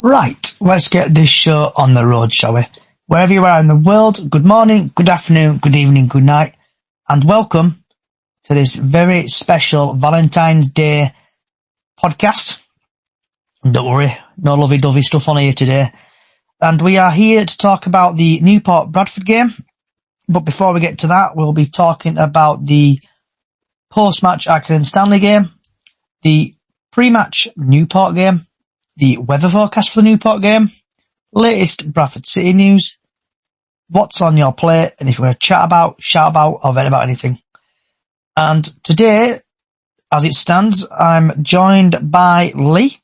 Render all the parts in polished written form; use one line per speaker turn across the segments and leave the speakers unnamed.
Right, let's get this show on the road, shall we? Wherever you are in the world, good morning, good afternoon, good evening, good night, and welcome to this very special Valentine's Day podcast. Don't worry, no lovey-dovey stuff on here today. And we are here to talk about the Newport Bradford game. But before we get to that, we'll be talking about the post-match Accrington Stanley game, the pre-match Newport game, the weather forecast for the Newport game, latest Bradford City news, what's on your plate, and if you want to chat about, shout about, or vent about anything. And today, as it stands, I'm joined by Lee.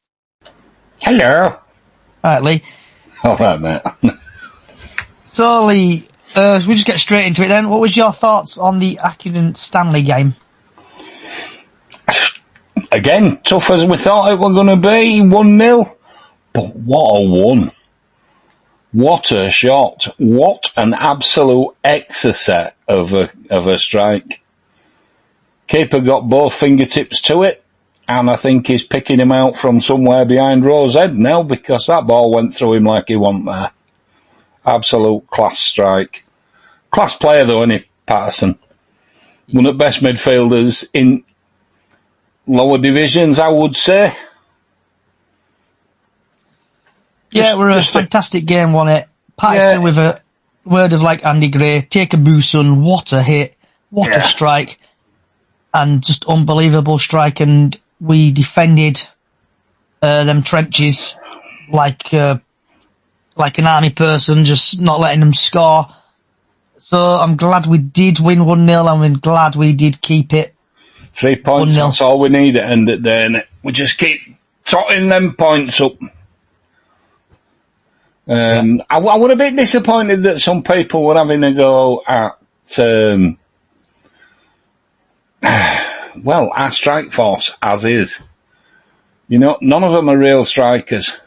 Hello.
Alright, Lee.
Alright, mate.
So, Lee, we just get straight into it then. What was your thoughts on the Accrington Stanley game?
Again, tough as we thought it were going to be, 1-0. But what a one. What a shot. What an absolute exocet of a strike. Keeper got both fingertips to it, and I think he's picking him out from somewhere behind Rowe's head now, because that ball went through him like he wasn't there. Absolute class strike. Class player though, isn't he, Patterson? One of the best midfielders in lower divisions, I would say.
Yeah, it was a fantastic game, wasn't it? Patterson with a word of like Andy Gray, take a boo, son, what a hit, what a strike, and just unbelievable strike, and we defended them trenches like an army person, just not letting them score. So I'm glad we did win 1-0, and we're glad we did keep it
3 points,
1-0.
That's all we need at end of the day, innit? We just keep totting them points up. I was a bit disappointed that some people were having a go at, our strike force, as is. You know, none of them are real strikers.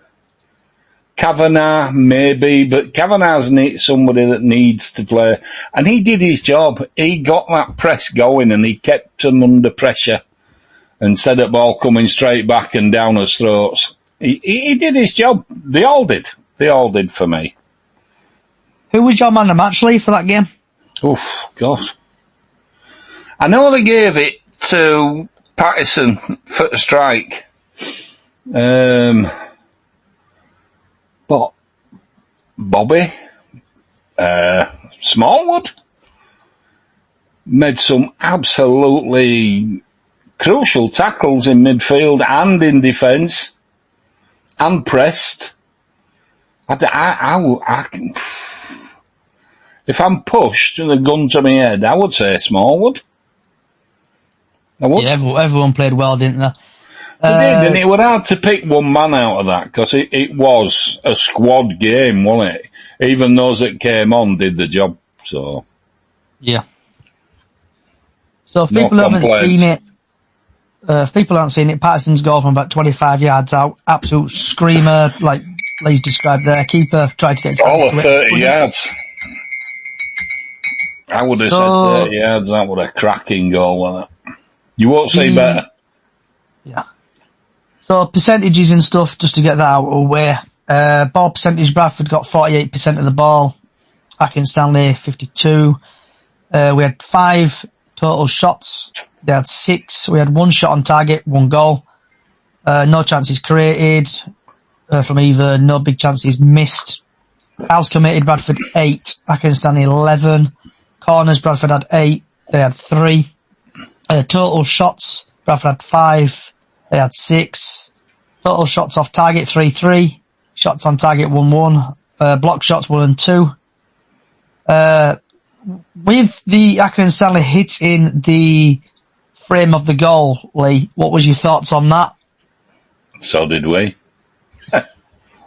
Kavanagh, maybe, but Kavanagh's somebody that needs to play. And he did his job. He got that press going and he kept them under pressure and said the ball coming straight back and down his throats. He did his job. They all did. They all did for me.
Who was your man of the match, Lee, for that game?
Oof, God. I know they gave it to Patterson for the strike. But Bobby, Smallwood made some absolutely crucial tackles in midfield and in defence and pressed. If I'm pushed with a gun to my head, I would say Smallwood. I would.
Yeah, everyone played well, didn't they?
They did, and it was hard to pick one man out of that, because it was a squad game, wasn't it? Even those that came on did the job, so.
Yeah. So if people haven't seen it, Patterson's goal from about 25 yards out, absolute screamer, like Lee's described there. Keeper tried to get it.
All of 30 yards. I would have said 30 yards, that was a cracking goal, wasn't it? You won't see better.
Yeah. So percentages and stuff, just to get that out of the way. Ball percentage, Bradford got 48% of the ball. Accrington Stanley, 52. We had 5 total shots. They had 6. We had 1 shot on target, 1 goal. No chances created from either. No big chances missed. Fouls committed, Bradford 8. Accrington Stanley 11. Corners, Bradford had 8. They had 3. Total shots, Bradford had 5. They had 6. Total shots off target, 3-3. Shots on target, 1-1. Block shots, 1 and 2. With the Accrington Stanley hitting the frame of the goal, Lee, what was your thoughts on that?
So did we.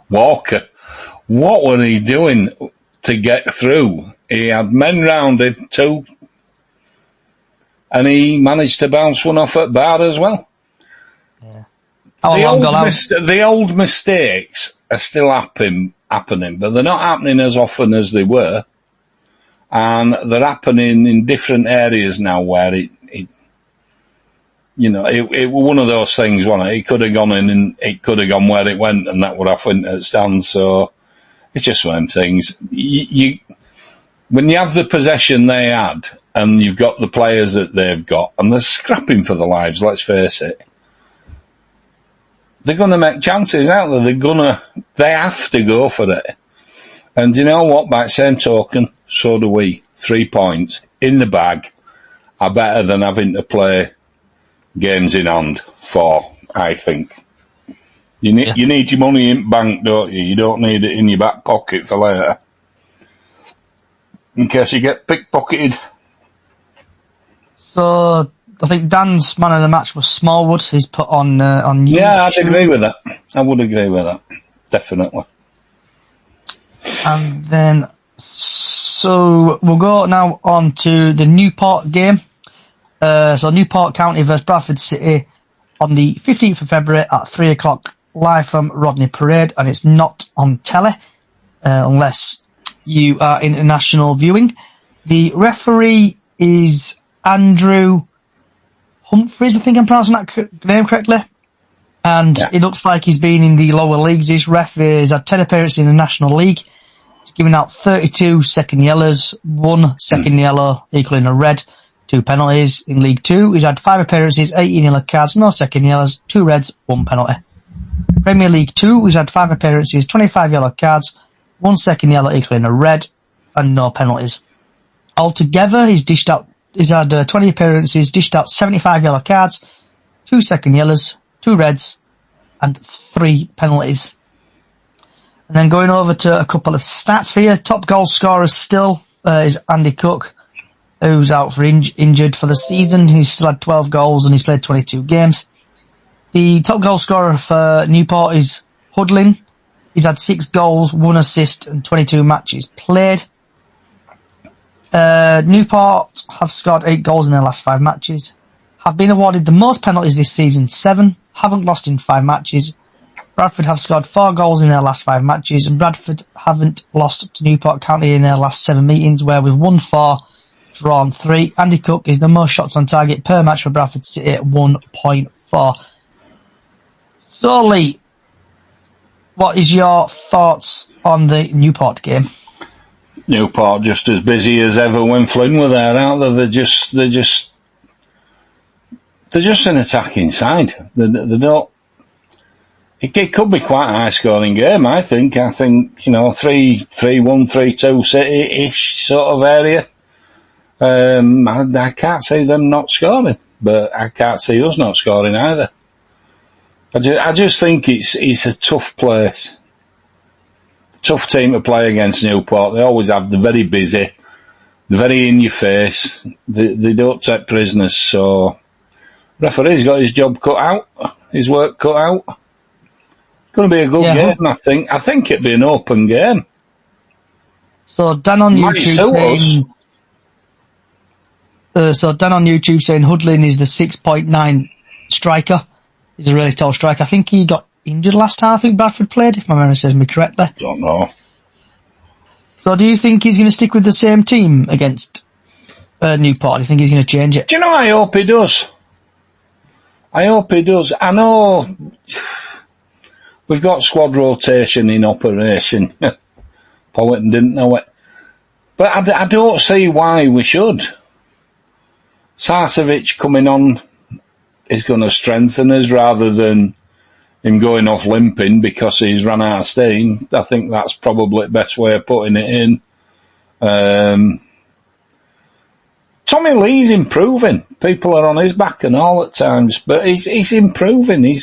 Walker, what was he doing to get through? He had men round him too, and he managed to bounce one off at bar as well.
Yeah.
The old mistakes are still happening, but they're not happening as often as they were. And they're happening in different areas now where it was one of those things, wasn't it? It could have gone in and it could have gone where it went, and that would have went at stand. So it's just one of them things. When you have the possession they had, and you've got the players that they've got, and they're scrapping for their lives, let's face it, they're going to make chances, aren't they? They have to go for it. And you know what? By the same token, so do we. 3 points in the bag are better than having to play games in hand I think. You need your money in bank, don't you? You don't need it in your back pocket for later. In case you get pickpocketed.
So, I think Dan's man of the match was Smallwood. He's put on YouTube.
Yeah, I'd agree with that. I would agree with that. Definitely.
And then, so we'll go now on to the Newport game. So Newport County versus Bradford City on the 15th of February at 3 o'clock, live from Rodney Parade, and it's not on telly, unless you are international viewing. The referee is Andrew Humphreys, I think I'm pronouncing that name correctly. And It looks like he's been in the lower leagues. This ref has had 10 appearances in the National League. He's given out 32 second yellows, 1 second yellow equaling a red, 2 penalties. In League 2, he's had 5 appearances, 18 yellow cards, no second yellows, 2 reds, 1 penalty. Premier League 2, he's had 5 appearances, 25 yellow cards, 1 second yellow equaling a red, and no penalties. Altogether, he's had 20 appearances, dished out 75 yellow cards, 2 second yellows, 2 reds, and 3 penalties. And then going over to a couple of stats here, top goal scorer still is Andy Cook, who's out for injured for the season. He's still had 12 goals and he's played 22 games. The top goal scorer for Newport is Hudlin. He's had 6 goals, 1 assist, and 22 matches played. Newport have scored 8 goals in their last 5 matches. Have been awarded the most penalties this season, 7. Haven't lost in 5 matches. Bradford have scored 4 goals in their last 5 matches, and Bradford haven't lost to Newport County in their last 7 meetings, where we've won 4, drawn 3. Andy Cook is the most shots on target per match for Bradford City at 1.4. So, Lee, what is your thoughts on the Newport game?
Newport just as busy as ever when Flynn were there, aren't they? They're just an attacking side. They don't. It could be quite a high-scoring game, I think. 3-1, 3-2 City-ish sort of area. I can't see them not scoring, but I can't see us not scoring either. I just think it's a tough place. Tough team to play against Newport. They always have. They're very busy. They're very in your face. They don't take prisoners, so referee's got his job cut out, his work cut out. Going to be a good game, I think. I think it'd be an open game.
So Dan on YouTube saying Hudlin is the 6.9 striker. He's a really tall striker. I think he got injured last time I think Bradford played, if my memory serves me correctly.
Don't know.
So do you think he's going to stick with the same team against Newport? Do you think he's going to change it?
Do you know, I hope he does. I know we've got squad rotation in operation. Powhatan didn't know it. But I don't see why we should. Sarcevic coming on is going to strengthen us rather than him going off limping because he's run out of steam. I think that's probably the best way of putting it in. Tommy Lee's improving. People are on his back and all at times, but he's improving.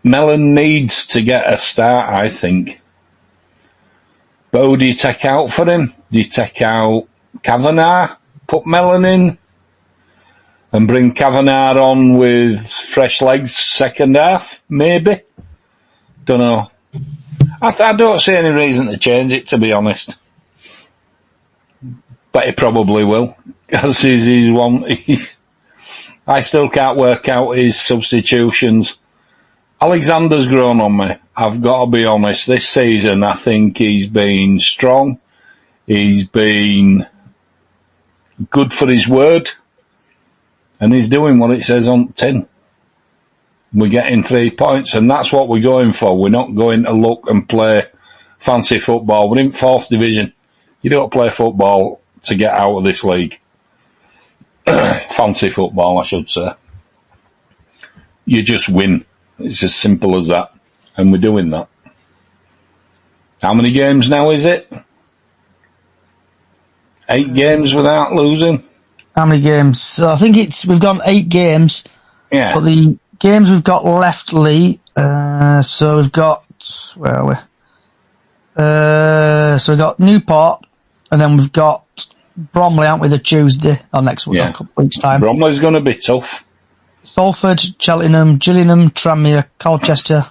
Mellon needs to get a start, I think. But who do you take out for him? Do you take out Kavanagh, put Mellon in, and bring Kavanagh on with fresh legs second half? Maybe. Don't know. I don't see any reason to change it, to be honest. But he probably will, because he's one. I still can't work out his substitutions. Alexander's grown on me. I've got to be honest. This season, I think he's been strong. He's been good for his word. And he's doing what it says on tin. We're getting 3 points, and that's what we're going for. We're not going to look and play fancy football. We're in 4th division. You don't play football to get out of this league. Fancy football, I should say. You just win. It's as simple as that. And we're doing that. How many games now is it? 8 games without losing?
How many games? So I think we've gone 8 games.
Yeah.
But the games we've got left, Lee, so we've got, where are we? So we've got Newport, and then we've got Bromley, aren't we, the Tuesday, or next week, a couple of weeks' time.
Bromley's going to be tough.
Salford, Cheltenham, Gillingham, Tranmere, Colchester,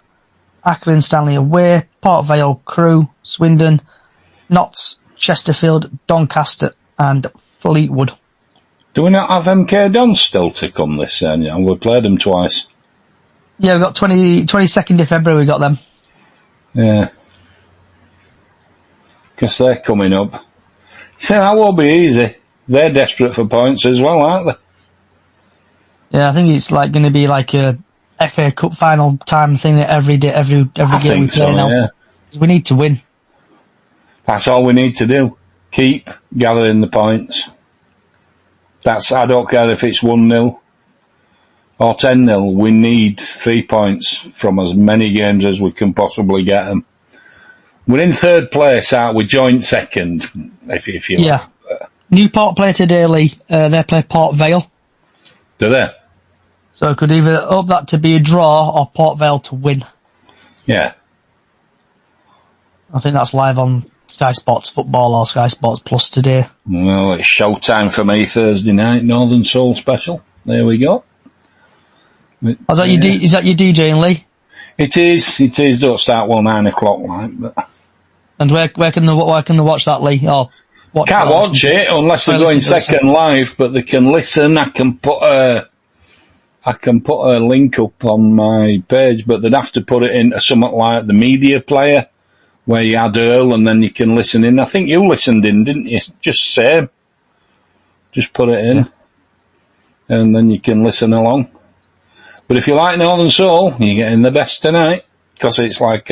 Acklin Stanley away, Port Vale, Crewe, Swindon, Notts, Chesterfield, Doncaster, and Fleetwood.
Do we not have MK Dons still to come this year? Yeah, we played them twice.
Yeah, we've got 22nd of February, we got them.
Yeah. Because they're coming up. So that won't be easy. They're desperate for points as well, aren't they?
Yeah, I think it's like going to be like a FA Cup final time thing that every day, every game we play now.
Yeah.
We need to win.
That's all we need to do. Keep gathering the points. I don't care if it's 1-0 or 10-0. We need 3 points from as many games as we can possibly get them. We're in 3rd place, aren't we? Joint 2nd, if you
like. Newport play today, Lee. They play Port Vale.
Do they?
So it could either hope that to be a draw or Port Vale to win.
Yeah.
I think that's live on Sky Sports Football or Sky Sports Plus today.
Well, it's showtime for me Thursday night, Northern Soul special. There we go.
Is that your DJing, Lee?
It is. Don't start 9 o'clock, like, but.
And where can they watch that, Lee? Or
can't watch it unless they're going second live, but they can listen. I can put a link up on my page, but they'd have to put it into something like the media player, where you add Earl and then you can listen in. I think you listened in, didn't you? Just same. Just put it in, and then you can listen along. But if you like Northern Soul, you're getting the best tonight, because it's like,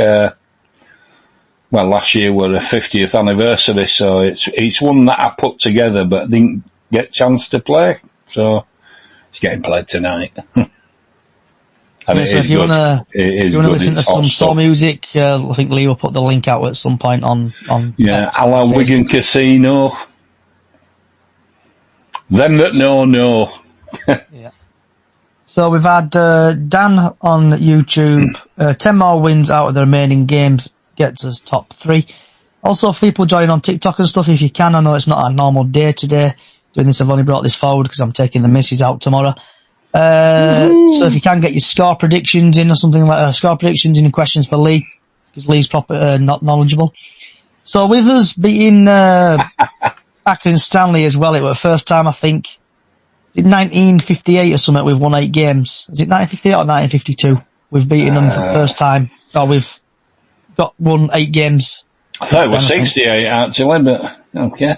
last year was a 50th anniversary, so it's one that I put together but didn't get a chance to play, so it's getting played tonight. And it is good. If you want to listen to some soul music,
I think Lee will put the link out at some point on
yeah, a la Wigan Casino. Them that know.
Yeah. So we've had Dan on YouTube. 10 more wins out of the remaining games gets us top 3. Also, if people join on TikTok and stuff, if you can, I know it's not a normal day today. Doing this, I've only brought this forward because I'm taking the missus out tomorrow. So if you can get your score predictions in or something like score predictions and questions for Lee, because Lee's not knowledgeable. So with us beating Akron Stanley as well, it was the first time, I think, is it 1958 or something, we've won 8 games. Is it 1958 or 1952? We've beaten them for the first time. Or we've won 8 games.
I thought it was 68 actually, but okay.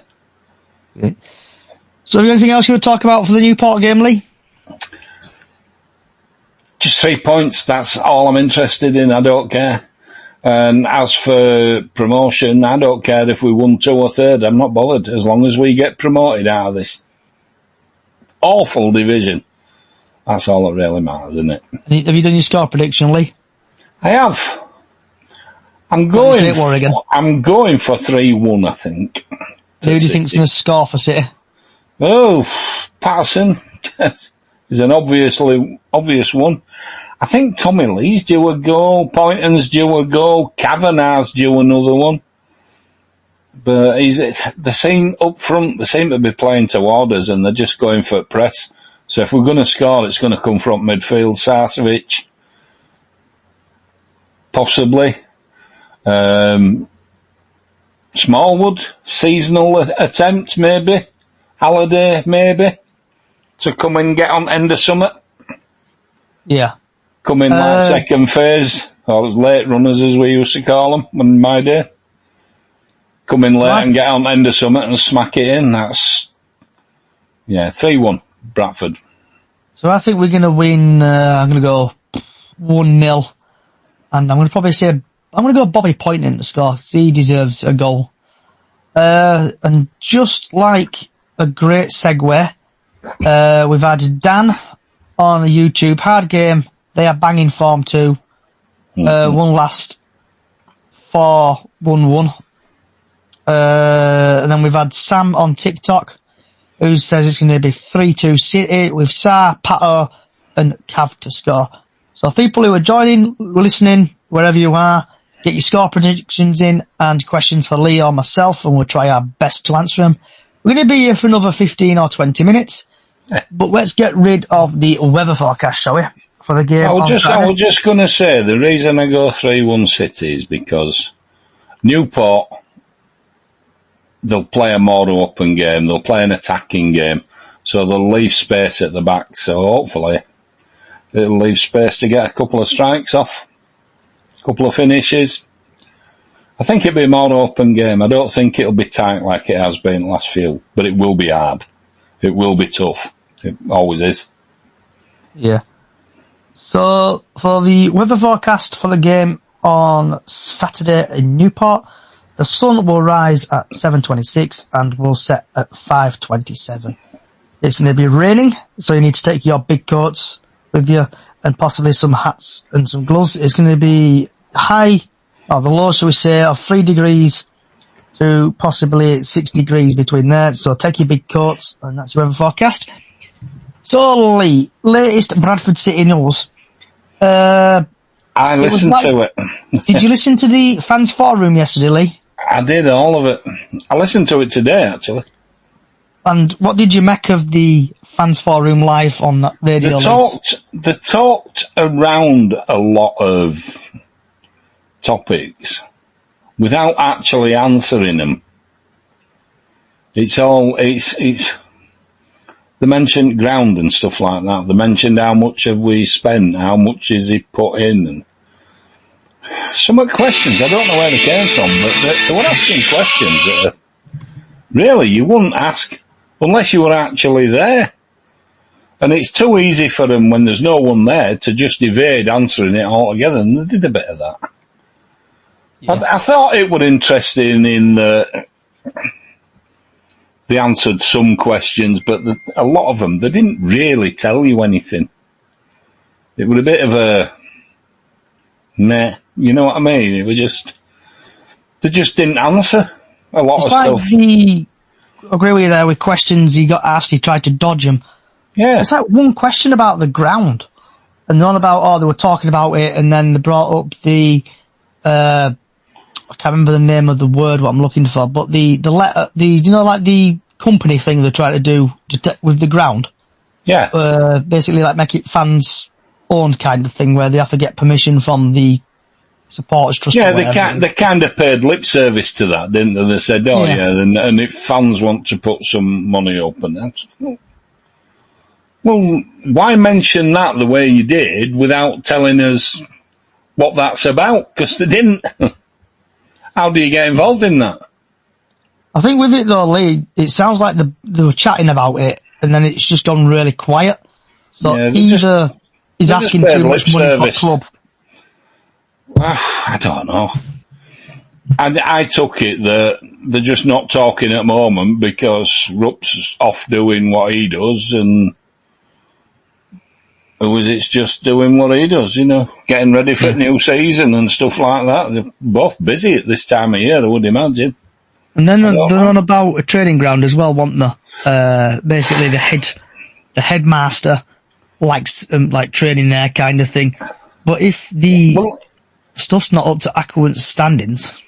So have you anything else you would talk about for the Newport game, Lee?
Just 3 points, that's all I'm interested in, I don't care. And as for promotion, I don't care if we won 2 or 3rd, I'm not bothered, as long as we get promoted out of this awful division. That's all that really matters, isn't it?
Have you done your score prediction, Lee?
I have. I'm going for 3-1, I think.
Who do you think's going to score for City?
Oh, Patterson is an obvious one. I think Tommy Lee's due a goal, Poynton's due a goal, Kavanagh's due another one. But they seem up front, they seem to be playing toward us and they're just going for press. So if we're going to score, it's going to come from midfield. Sarcevic, possibly. Smallwood, seasonal attempt, maybe. Halliday, maybe. To come and get on end of summit.
Yeah.
Come in like second phase, or late runners as we used to call them in my day. Come in late and get on end of summit and smack it in. That's, 3-1, Bradford.
So I think we're going to win, I'm going to go 1-0. And I'm going to probably say, I'm going to go Bobby Poynton to score. He deserves a goal. And just like a great segue, we've had Dan on YouTube. Hard game. They are banging form too. One last 4-1-1. And then we've had Sam on TikTok, who says it's going to be 3-2 City with Sa, Pato and Cav to score. So people who are joining, listening, wherever you are, get your score predictions in and questions for Lee or myself, and we'll try our best to answer them. We're going to be here for another 15 or 20 minutes, but let's get rid of the weather forecast, shall we, for the game on Saturday?
I was just going to say, the reason I go 3-1 City is because Newport, they'll play a more open game, they'll play an attacking game, so they'll leave space at the back, so hopefully it'll leave space to get a couple of strikes off, a couple of finishes. I think it'll be a more open game. I don't think it'll be tight like it has been the last few, but it will be hard. It will be tough. It always is.
Yeah. So, for the weather forecast for the game on Saturday in Newport, the sun will rise at 7:26 and will set at 5:27. It's going to be raining, so you need to take your big coats with you and possibly some hats and some gloves. It's going to be high, or the low, shall we say, of 3 degrees to possibly 6 degrees between there. So take your big coats, and that's your weather forecast. So, Lee, latest Bradford City news.
I listened to it.
Did you listen to the fans forum yesterday, Lee?
I did, all of it. I listened to it today, actually.
And what did you make of the fans forum live on that radio?
They talked around a lot of topics without actually answering them. It's they mentioned ground and stuff like that. They mentioned how much have we spent, how much is he put in, and some of the questions, I don't know where they came from, but they were asking questions that really you wouldn't ask unless you were actually there. And it's too easy for them when there's no one there to just evade answering it altogether, and they did a bit of that. Yeah. I thought it was interesting in they answered some questions, but a lot of them, they didn't really tell you anything. It was a bit of a meh, you know what I mean? It was just, they just didn't answer a lot of stuff.
I agree with you there, with questions he got asked, he tried to dodge them.
Yeah.
It's like one question about the ground, and then about, they were talking about it, and then they brought up the, I can't remember the name of the word what I'm looking for, but the letter, you know, like the company thing they're trying to do with the ground.
Yeah.
Basically like make it fans owned kind of thing, where they have to get permission from the supporters trust.
Yeah, they kind of paid lip service to that, didn't they? They said, and if fans want to put some money up and that. Well, why mention that the way you did without telling us what that's about? Because they didn't. How do you get involved in that?
I think with it though, Lee, it sounds like they were chatting about it, and then it's just gone really quiet. So either he's asking too much money for the club.
I don't know. And I took it that they're just not talking at the moment because Rupp's off doing what he does, and it's just doing what he does, you know, getting ready for the new season and stuff like that. They're both busy at this time of year, I would imagine.
And then they're on about a training ground as well, weren't they? Basically, the headmaster likes like training there, kind of thing. But if stuff's not up to Aquant's standings,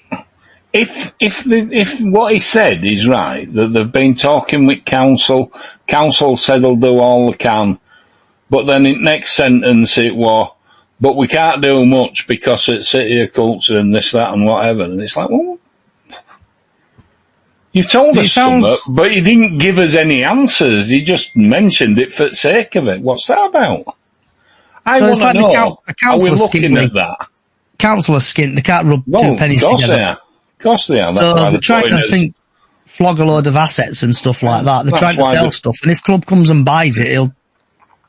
if what he said is right, that they've been talking with council said they'll do all they can, but then in the next sentence it was, but we can't do much because it's City of Culture and this, that, and whatever. And it's like, well, you've told us something, but you didn't give us any answers. You just mentioned it for the sake of it. What's that about? I want to know. Are we looking at that?
Council are skint. They can't rub two pennies together.
Of course they are.
So they're trying to flog a load of assets and stuff like that. They're trying to sell stuff. And if club comes and buys it,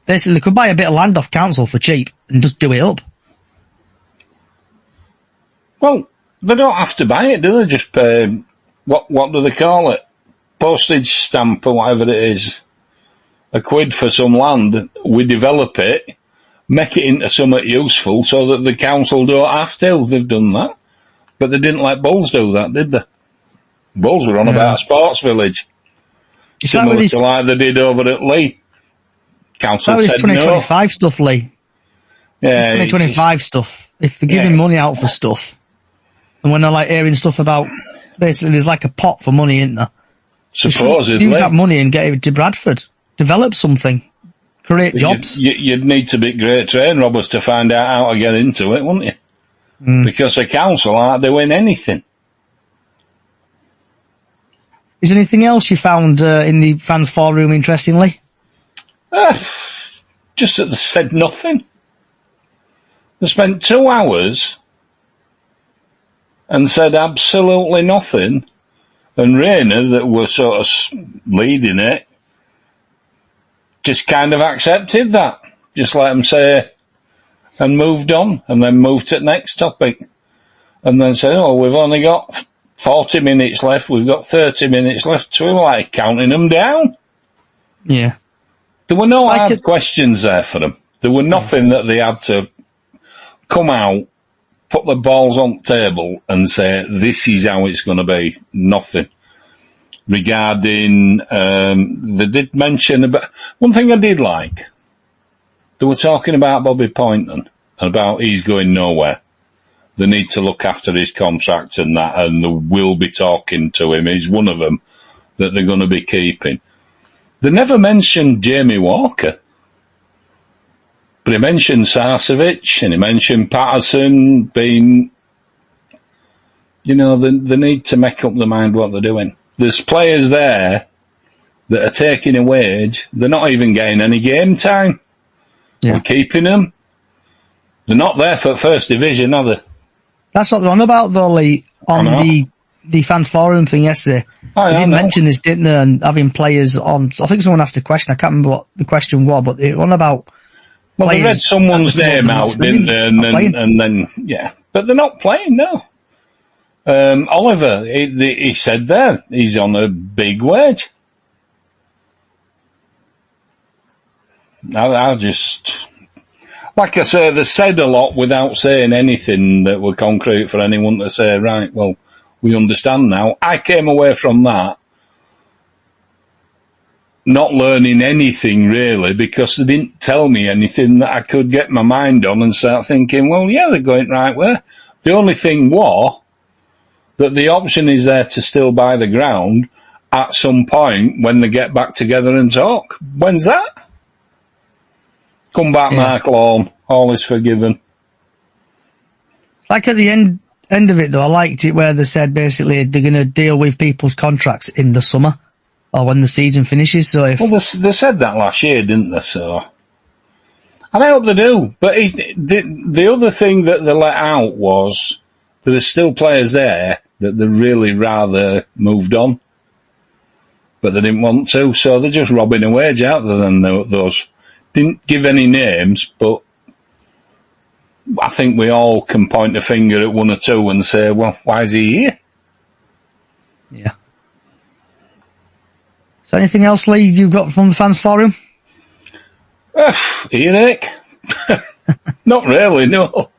Basically, they could buy a bit of land off council for cheap and just do it up.
Well, they don't have to buy it, do they? Just pay, what do they call it? Postage stamp or whatever it is. £1 for some land. We develop it, make it into something useful so that the council don't have to. They've done that. But they didn't let Bulls do that, did they? Bulls were on about a sports village.
Is
Similar to like they did over at Lee. Council
that
said
2025
no.
stuff, Lee.
Yeah,
it's 2025 stuff. If they're giving money out for stuff, and when they're like hearing stuff about, basically there's like a pot for money, isn't there?
Supposedly.
Use that money and get it to Bradford. Develop something. Create jobs.
You'd need to be great train robbers to find out how to get into it, wouldn't you? Because the council aren't doing anything.
Is there anything else you found in the fans forum interestingly?
Just that they said nothing. They spent 2 hours and said absolutely nothing. And Rayner, that was sort of leading it, just kind of accepted that. Just let them say, and moved on, and then moved to the next topic. And then said, oh, we've only got 40 minutes left, we've got 30 minutes left, so we were like counting them down.
Yeah.
There were no hard questions there for them. There were nothing that they had to come out, put the balls on the table and say, this is how it's going to be. Nothing. Regarding, they did mention about, one thing I did like, they were talking about Bobby Poynton, about he's going nowhere. They need to look after his contract and that, and they will be talking to him. He's one of them that they're going to be keeping. They never mentioned Jamie Walker. But he mentioned Sarcevic and he mentioned Patterson being, they need to make up their mind what they're doing. There's players there that are taking a wage. They're not even getting any game time. Yeah. We're keeping them. They're not there for first division, are they?
That's what they're on about, though, Lee, on the fans forum thing yesterday. They didn't mention this, didn't they? And having players on. I think someone asked a question. I can't remember what the question was, but they were on about.
Well, they read someone's name out, didn't they? And then, yeah. But they're not playing, no. Oliver, he said there, he's on a big wage. I just, like I say, they said a lot without saying anything that were concrete for anyone to say, right, well, we understand now. I came away from that not learning anything really, because they didn't tell me anything that I could get my mind on and start thinking, well, yeah, they're going right way. The only thing was that the option is there to still buy the ground at some point when they get back together and talk. When's that? Come back, Mark Lawn. All is forgiven.
Like at the end of it, though, I liked it where they said basically they're going to deal with people's contracts in the summer or when the season finishes. So if
they said that last year, didn't they? So, and I hope they do. But the other thing that they let out was that there's still players there that they really rather moved on, but they didn't want to. So they're just robbing a wage out there than those. Didn't give any names, but I think we all can point a finger at one or two and say, well, why is he here?
Yeah. Is there anything else, Lee, you've got from the fans forum?
Earache? Not really, no.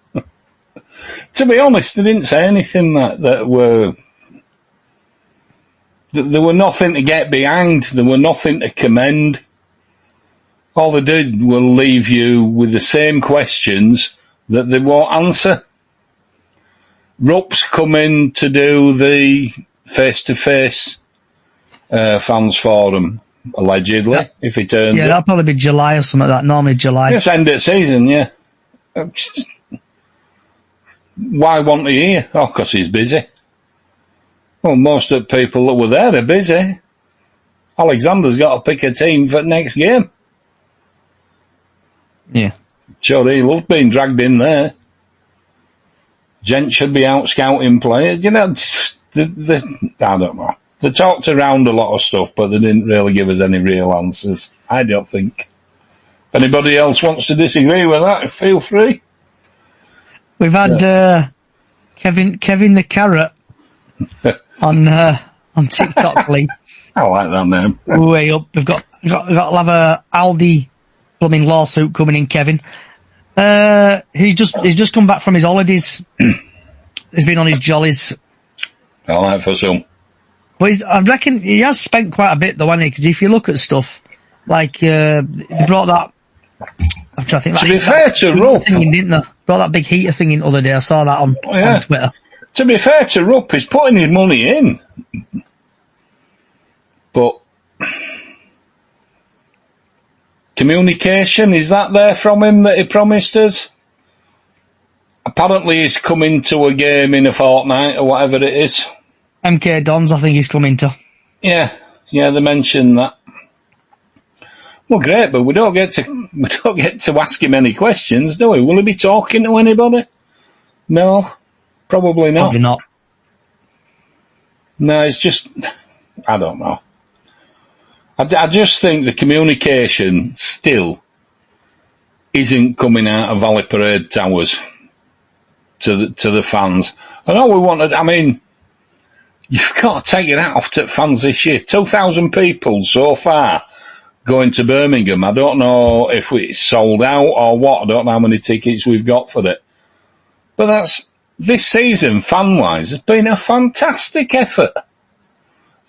To be honest, they didn't say anything that were... There were nothing to get behind. There were nothing to commend. All they did was leave you with the same questions that they won't answer. Rupp's coming to do the face-to-face fans forum, allegedly, if he turns
Yeah, that'll probably be July or something like that. Normally July.
It's end of season, yeah. Why wasn't he here? Oh, because he's busy. Well, most of the people that were there are busy. Alexander's got to pick a team for the next game.
Yeah.
Sure, he loved being dragged in there. Gent should be out scouting players. I don't know. They talked around a lot of stuff, but they didn't really give us any real answers. I don't think. Anybody else wants to disagree with that, feel free.
We've had Kevin the Carrot on TikTok, Lee.
I like that name.
Way up. We've got to have a Aldi plumbing lawsuit coming in, Kevin. He's just come back from his holidays. He's been on his jollies.
I like for some.
But I reckon he has spent quite a bit though, hasn't he? Because if you look at stuff, like, they brought that, I'm trying to think.
To be fair to Rupp,
didn't they? Brought that big heater thing in the other day. I saw that on Twitter.
To be fair to Rupp, he's putting his money in. But communication, is that there from him that he promised us? Apparently he's coming to a game in a fortnight or whatever it is.
MK Dons, I think he's coming to.
Yeah, they mentioned that. Well, great, but we don't get to ask him any questions, do we? Will he be talking to anybody? No, probably not.
Probably not.
No, it's just, I don't know. I just think the communication still isn't coming out of Valley Parade Towers to the fans. And all we wanted, I mean, you've got to take it out off to fans this year. 2,000 people so far going to Birmingham. I don't know if it's sold out or what. I don't know how many tickets we've got for it. But this season, fan-wise, has been a fantastic effort.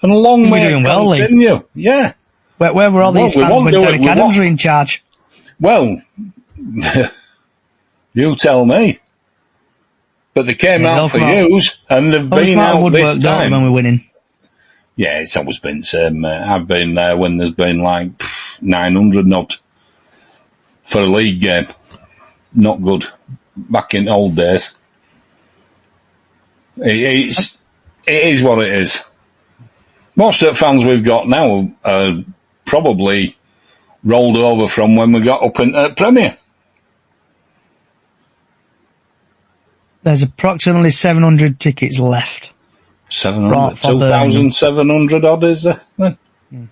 And a long way to continue. Well, yeah.
Where were all these fans when Derek Adams were in charge?
Well, you tell me. But they came out for yous, and they've been out this time.
When we're winning.
Yeah, it's always been the same. I've been there when there's been like 900 not for a league game. Not good. Back in old days. It is what it is. Most of the fans we've got now are probably rolled over from when we got up in Premier.
There's approximately 700 tickets left.
700, 2,700 odd is there? Then?
The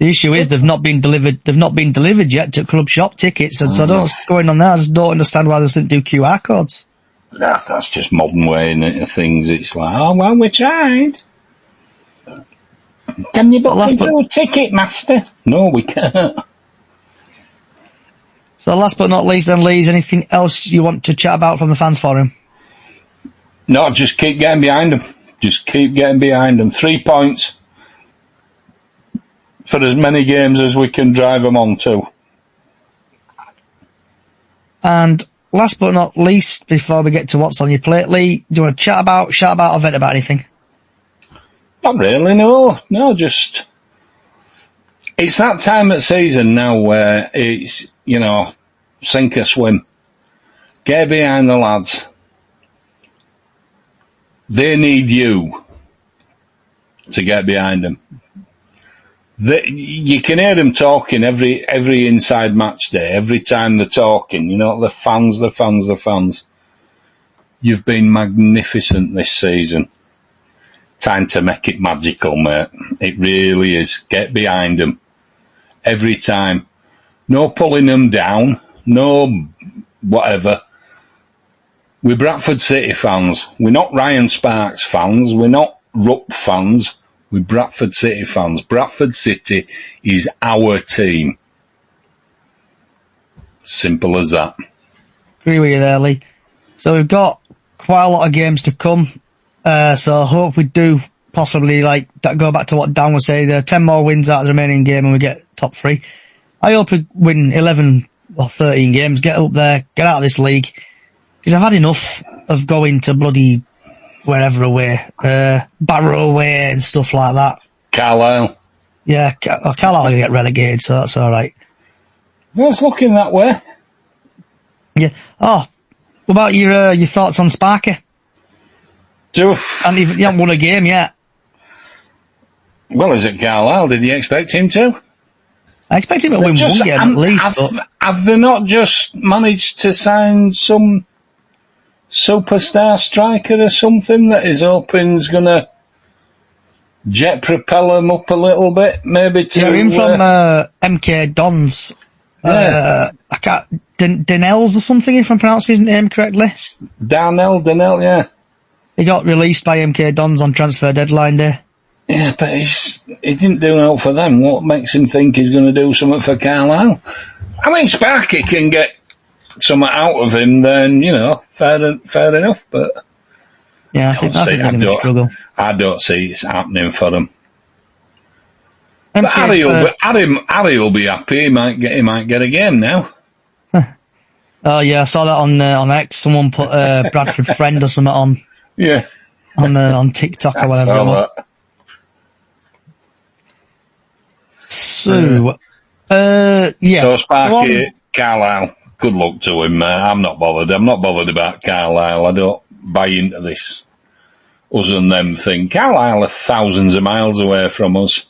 issue is they've not been delivered. They've not been delivered yet to club shop tickets, and so I don't know what's going on there. I just don't understand why they didn't do QR codes.
That's just modern way of things. It's like, oh well, we tried. Can you book me through a ticket, master? No, we can't.
So last but not least, then, Lee, is anything else you want to chat about from the fans forum?
No, just keep getting behind them. Just keep getting behind them. 3 points for as many games as we can drive them on to. And
last but not least, before we get to what's on your plate, Lee, do you want to chat about or vent about anything?
Not really, no. No, just... It's that time of season now where it's, sink or swim. Get behind the lads. They need you to get behind them. You can hear them talking every inside match day, every time they're talking. The fans. You've been magnificent this season. Time to make it magical, mate. It really is. Get behind them. Every time. No pulling them down. No whatever. We're Bradford City fans. We're not Ryan Sparks fans. We're not Rupp fans. We're Bradford City fans. Bradford City is our team. Simple as that.
Agree with you there, Lee. So we've got quite a lot of games to come. So I hope we do possibly go back to what Dan was saying. 10 more wins out of the remaining game and we get top 3. I hope we win 11 or 13 games, get up there, get out of this league. Because I've had enough of going to bloody wherever away, Barrow away and stuff like that.
Carlisle.
Yeah, Carlisle are going to get relegated, so that's alright.
Well, it's looking that way.
Yeah. Oh, what about your thoughts on Sparky? And you haven't won a game yet.
Well, is it Carlisle? Did you expect him to?
I expect him to win one game at least.
Have they not just managed to sign some superstar striker or something that is hoping is going to jet propel him up a little bit? Maybe to...
Yeah, him from MK Dons.
Yeah.
I can't, Denels or something, if I'm pronouncing his name correctly.
Darnell, yeah.
He got released by MK Dons on transfer deadline day.
Yeah, but he didn't do enough for them. What makes him think he's going to do something for Carlisle? I mean, Sparky can get something out of him, then, fair enough, but...
Yeah, I think they're going to struggle.
I don't see it's happening for them. But Harry will be happy. He might get a game now.
Oh yeah, I saw that on X. Someone put Bradford friend or something on.
Yeah.
On TikTok or whatever. So, yeah.
So Sparky, Carlisle. Good luck to him. I'm not bothered. I'm not bothered about Carlisle. I don't buy into this us and them thing. Carlisle are thousands of miles away from us.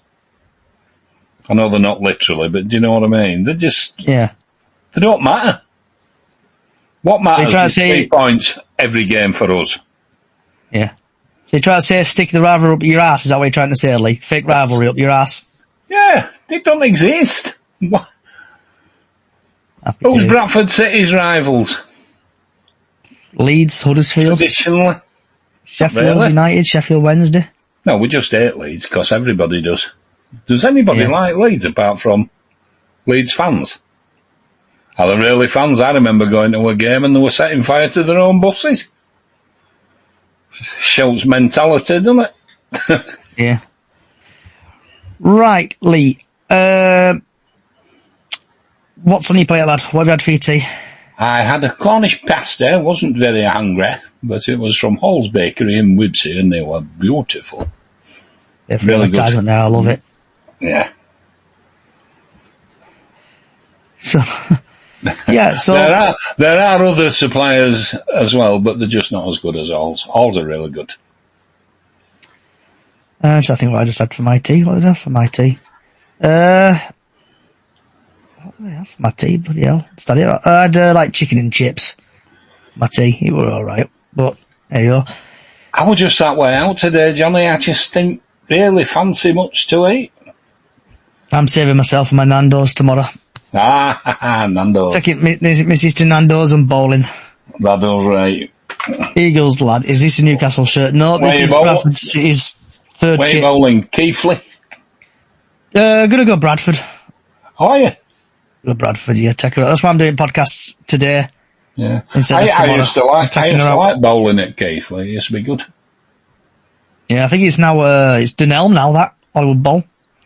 I know they're not literally, but do you know what I mean? They're just...
Yeah.
They don't matter. What matters is 3 points every game for us.
Yeah. So you try to say stick the rivalry up your ass, is that what you're trying to say, Lee? Fake rivalry up your ass?
Yeah, they don't exist. What? Who's Bradford City's rivals?
Leeds, Huddersfield.
Traditionally.
Sheffield United, Sheffield Wednesday.
No, we just hate Leeds, because everybody does. Does anybody like Leeds apart from Leeds fans? Are they really fans? I remember going to a game and they were setting fire to their own buses. Shows mentality, doesn't it?
Yeah. Right, Lee. What's on your plate, lad? What have you had for your tea?
I had a Cornish pasty. I wasn't very hungry, but it was from Hall's Bakery in Wibsey, and they were beautiful.
They're really good. Now, I love it.
Yeah.
So, yeah. So
there are other suppliers as well, but they're just not as good as Hall's. Hall's are really good.
I think what I just had for my tea. What did I have for my tea? What did I have for my tea? Bloody hell! I had like chicken and chips. My tea. It were all right, but there you go.
I was just that way out today, Johnny. I just didn't really fancy much to eat.
I'm saving myself for my Nando's tomorrow.
Nando's.
Taking Mrs. to Nando's and bowling.
That was right.
Eagles, lad. Is this a Newcastle shirt? No, this is Bradford City's third
kit. Where are you bowling? Keighley?
Gonna go Bradford.
Are you?
Go Bradford, yeah. That's why I'm doing podcasts today.
Yeah. I used to like bowling at Keighley. It used to be good.
Yeah, I think it's now, it's Dunelm now, that Hollywood Bowl.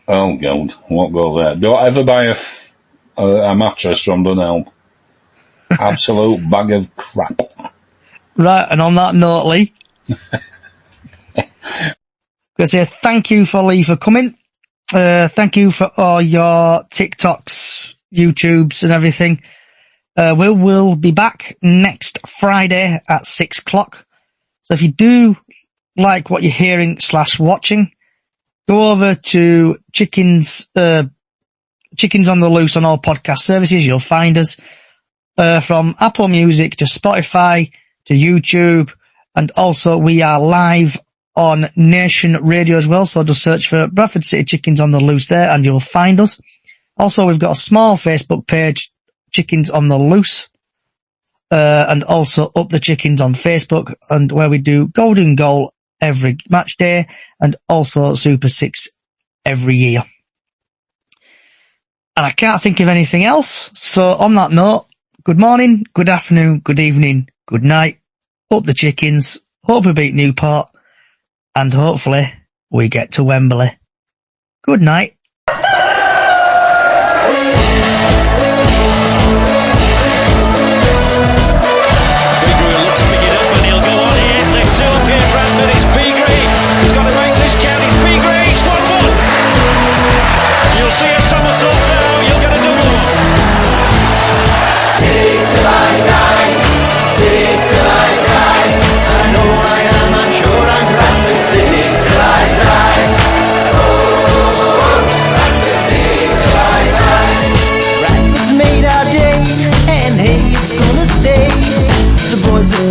Oh, God. Won't go there. Don't ever buy a mattress from Dunelm. Absolute bag of crap.
Right, and on that note, Lee, I'm going to say thank you for Lee for coming. Thank you for all your TikToks, YouTubes and everything. We'll be back next Friday at 6:00. So if you do like what you're hearing / watching, go over to Chickens on the Loose on all podcast services. You'll find us from Apple Music to Spotify to YouTube, and also we are live on Nation Radio as well. So just search for Bradford City Chickens on the Loose there, and you'll find us. Also, we've got a small Facebook page, Chickens on the Loose, and also Up the Chickens on Facebook, and where we do Golden Goal every match day, and also Super 6 every year. And I can't think of anything else. So on that note, good morning, good afternoon, good evening, good night. Up the Chickens. Hope we beat Newport. And hopefully we get to Wembley. Good night.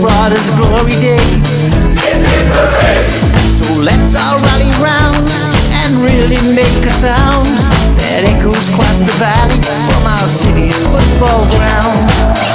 Brought us glory days. So let's all rally round and really make a sound. that echoes across the valley from our city's football ground.